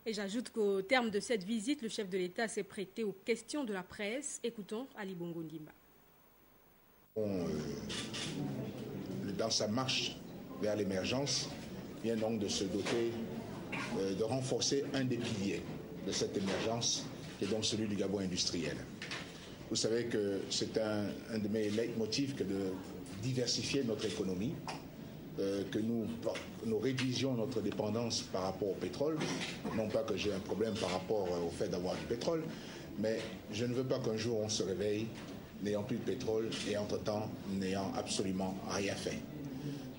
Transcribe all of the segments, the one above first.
Et j'ajoute qu'au terme de cette visite, le chef de l'État s'est prêté aux questions de la presse. Écoutons Ali Bongo Ndimba. Dans sa marche vers l'émergence, vient donc de se doter, de renforcer un des piliers de cette émergence, qui est donc celui du Gabon industriel. Vous savez que c'est un de mes leitmotifs que de diversifier notre économie, que nous réduisions notre dépendance par rapport au pétrole. Non pas que j'ai un problème par rapport au fait d'avoir du pétrole, mais je ne veux pas qu'un jour on se réveille n'ayant plus de pétrole et entre-temps n'ayant absolument rien fait.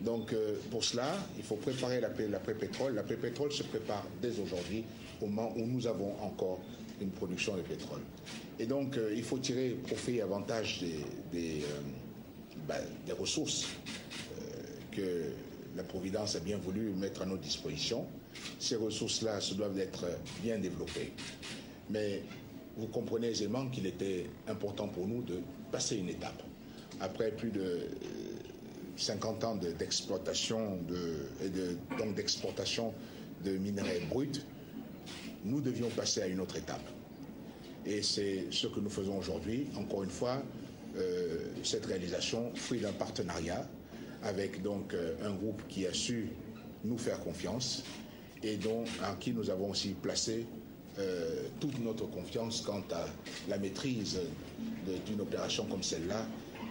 Donc pour cela, il faut préparer l'après-pétrole. L'après-pétrole se prépare dès aujourd'hui, au moment où nous avons encore une production de pétrole. Et donc il faut tirer profit et avantage des ressources que la Providence a bien voulu mettre à notre disposition. Ces ressources-là se doivent d'être bien développées. Mais vous comprenez aisément qu'il était important pour nous de passer une étape. Après plus de 50 ans d'exploitation donc d'exportation de minerais bruts, nous devions passer à une autre étape. Et c'est ce que nous faisons aujourd'hui. Encore une fois, cette réalisation, fruit d'un partenariat avec donc un groupe qui a su nous faire confiance et en qui nous avons aussi placé toute notre confiance quant à la maîtrise d'une opération comme celle-là.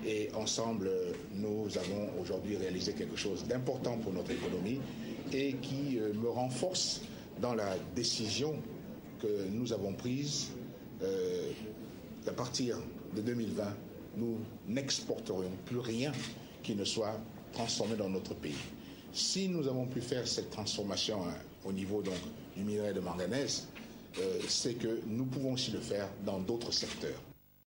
Et ensemble, nous avons aujourd'hui réalisé quelque chose d'important pour notre économie et qui me renforce dans la décision que nous avons prise qu'à partir de 2020, nous n'exporterions plus rien qui ne soit transformé dans notre pays. Si nous avons pu faire cette transformation au niveau du minerai de manganèse, c'est que nous pouvons aussi le faire dans d'autres secteurs.